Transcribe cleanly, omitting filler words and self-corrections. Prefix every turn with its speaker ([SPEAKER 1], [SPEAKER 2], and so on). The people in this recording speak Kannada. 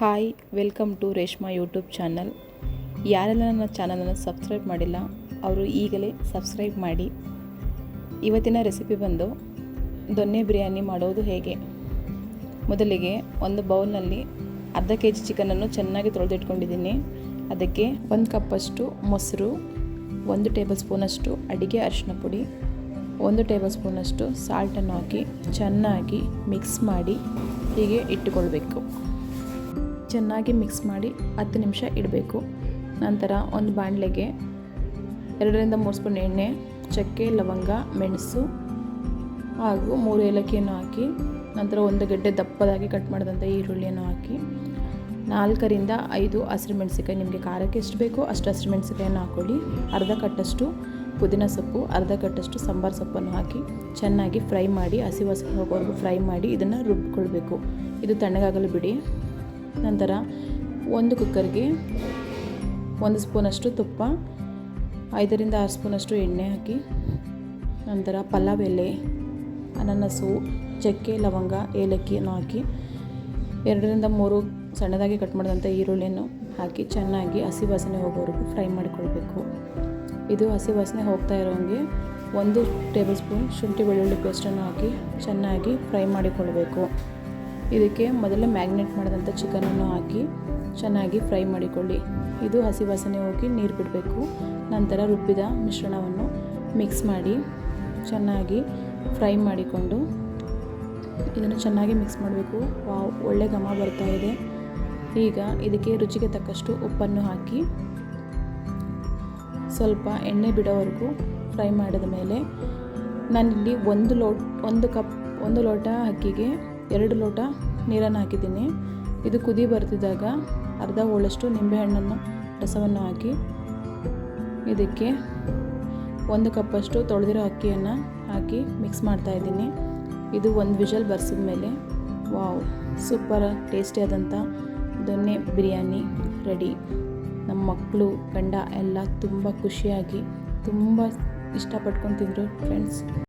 [SPEAKER 1] Hi welcome to Reshma YouTube channel. ಯಾರೆಲ್ಲ ನನ್ನ ಚಾನಲನ್ನು ಸಬ್ಸ್ಕ್ರೈಬ್ ಮಾಡಿಲ್ಲ ಅವರು ಈಗಲೇ ಸಬ್ಸ್ಕ್ರೈಬ್ ಮಾಡಿ. ಇವತ್ತಿನ ರೆಸಿಪಿ ಬಂದು ದೊನ್ನೆ ಬಿರಿಯಾನಿ ಮಾಡೋದು ಹೇಗೆ. ಮೊದಲಿಗೆ ಒಂದು ಬೌಲ್ನಲ್ಲಿ ಅರ್ಧ ಕೆಜಿ ಚಿಕನನ್ನು ಚೆನ್ನಾಗಿ ತೊಳೆದಿಟ್ಕೊಂಡಿದ್ದೀನಿ. ಅದಕ್ಕೆ 1 ಕಪ್ಪಷ್ಟು ಮೊಸರು, 1 ಟೇಬಲ್ ಸ್ಪೂನಷ್ಟು ಅಡಿಗೆ ಅರಿಶಿನ ಪುಡಿ, 1 ಟೇಬಲ್ ಸ್ಪೂನಷ್ಟು ಸಾಲ್ಟನ್ನು ಹಾಕಿ ಚೆನ್ನಾಗಿ ಮಿಕ್ಸ್ ಮಾಡಿ ಹೀಗೆ ಇಟ್ಟುಕೊಳ್ಬೇಕು. ಚೆನ್ನಾಗಿ ಮಿಕ್ಸ್ ಮಾಡಿ 10 ನಿಮಿಷ ಇಡಬೇಕು. ನಂತರ ಒಂದು ಬಾಣಲೆಗೆ 2ರಿಂದ 3 ಸ್ಪೂನ್ ಎಣ್ಣೆ, ಚಕ್ಕೆ, ಲವಂಗ, ಮೆಣಸು ಹಾಗೂ 3 ಏಲಕ್ಕಿಯನ್ನು ಹಾಕಿ, ನಂತರ 1 ಗಡ್ಡೆ ದಪ್ಪದಾಗಿ ಕಟ್ ಮಾಡಿದಂಥ ಈರುಳ್ಳಿಯನ್ನು ಹಾಕಿ, 4ರಿಂದ 5 ಹಸಿರುಮೆಣಸಿಕಾಯಿ, ನಿಮಗೆ ಖಾರಕ್ಕೆ ಎಷ್ಟು ಬೇಕೋ ಅಷ್ಟು ಹಸಿರುಮೆಣಸಿಕಾಯನ್ನು ಹಾಕ್ಕೊಳ್ಳಿ. ಅರ್ಧ ಕಟ್ಟಷ್ಟು ಪುದೀನ ಸೊಪ್ಪು, ಅರ್ಧ ಕಟ್ಟಷ್ಟು ಸಾಂಬಾರು ಸೊಪ್ಪನ್ನು ಹಾಕಿ ಚೆನ್ನಾಗಿ ಫ್ರೈ ಮಾಡಿ, ಹಸಿ ವಾಸನೆ ಹೋಗೋವರೆಗೂ ಫ್ರೈ ಮಾಡಿ ಇದನ್ನು ರುಬ್ಬಿಕೊಳ್ಬೇಕು. ಇದು ತಣ್ಣಗಾಗಲು ಬಿಡಿ. ನಂತರ ಒಂದು ಕುಕ್ಕರ್ಗೆ 1 ಸ್ಪೂನಷ್ಟು ತುಪ್ಪ, 5ರಿಂದ 6 ಸ್ಪೂನಷ್ಟು ಎಣ್ಣೆ ಹಾಕಿ, ನಂತರ ಪಲಾವ್ ಎಲೆ, ಅನಾನಸು, ಚಕ್ಕೆ, ಲವಂಗ, ಏಲಕ್ಕಿಯನ್ನು ಹಾಕಿ 2ರಿಂದ 3 ಸಣ್ಣದಾಗಿ ಕಟ್ ಮಾಡಿದಂಥ ಈರುಳ್ಳಿಯನ್ನು ಹಾಕಿ ಚೆನ್ನಾಗಿ ಹಸಿ ವಾಸನೆ ಹೋಗೋವರೆಗೂ ಫ್ರೈ ಮಾಡಿಕೊಳ್ಬೇಕು. ಇದು ಹಸಿ ವಾಸನೆ ಹೋಗ್ತಾ ಇರೋಂಗೆ 1 ಟೇಬಲ್ ಸ್ಪೂನ್ ಶುಂಠಿ ಬೆಳ್ಳುಳ್ಳಿ ಪೇಸ್ಟನ್ನು ಹಾಕಿ ಚೆನ್ನಾಗಿ ಫ್ರೈ ಮಾಡಿಕೊಳ್ಬೇಕು. ಇದಕ್ಕೆ ಮೊದಲೇ ಮ್ಯಾಗ್ನೇಟ್ ಮಾಡಿದಂಥ ಚಿಕನನ್ನು ಹಾಕಿ ಚೆನ್ನಾಗಿ ಫ್ರೈ ಮಾಡಿಕೊಳ್ಳಿ. ಇದು ಹಸಿ ವಾಸನೆ ಹೋಗಿ ನೀರು ಬಿಡಬೇಕು. ನಂತರ ರುಬ್ಬಿದ ಮಿಶ್ರಣವನ್ನು ಮಿಕ್ಸ್ ಮಾಡಿ ಚೆನ್ನಾಗಿ ಫ್ರೈ ಮಾಡಿಕೊಂಡು ಇದನ್ನು ಚೆನ್ನಾಗಿ ಮಿಕ್ಸ್ ಮಾಡಬೇಕು. ಒಳ್ಳೆ ಘಮ ಬರ್ತಾ ಇದೆ. ಈಗ ಇದಕ್ಕೆ ರುಚಿಗೆ ತಕ್ಕಷ್ಟು ಉಪ್ಪನ್ನು ಹಾಕಿ ಸ್ವಲ್ಪ ಎಣ್ಣೆ ಬಿಡೋವರೆಗೂ ಫ್ರೈ ಮಾಡಿದ ಮೇಲೆ ನಾನಿಲ್ಲಿ 1 ಲೋಟ ಅಕ್ಕಿಗೆ 2 ಲೋಟ ನೀರನ್ನು ಹಾಕಿದ್ದೀನಿ. ಇದು ಕುದಿ ಬರ್ತಿದ್ದಾಗ ಅರ್ಧ ಹೋಳಷ್ಟು ನಿಂಬೆಹಣ್ಣನ್ನು ರಸವನ್ನು ಹಾಕಿ ಇದಕ್ಕೆ 1 ಕಪ್ಪಷ್ಟು ತೊಳೆದಿರೋ ಅಕ್ಕಿಯನ್ನು ಹಾಕಿ ಮಿಕ್ಸ್ ಮಾಡ್ತಾಯಿದ್ದೀನಿ. ಇದು 1 ವಿಷಲ್ ಬರ್ಸಿದ ಮೇಲೆ ವಾವ್, ಸೂಪರ್ ಟೇಸ್ಟಿಯಾದಂಥ ದೊನ್ನೆ ಬಿರಿಯಾನಿ ರೆಡಿ. ನಮ್ಮ ಮಕ್ಕಳು, ಗಂಡ ಎಲ್ಲ ತುಂಬ ಖುಷಿಯಾಗಿ ತುಂಬ ಇಷ್ಟಪಟ್ಕೊಂಡು ತಿಂದರು ಫ್ರೆಂಡ್ಸ್.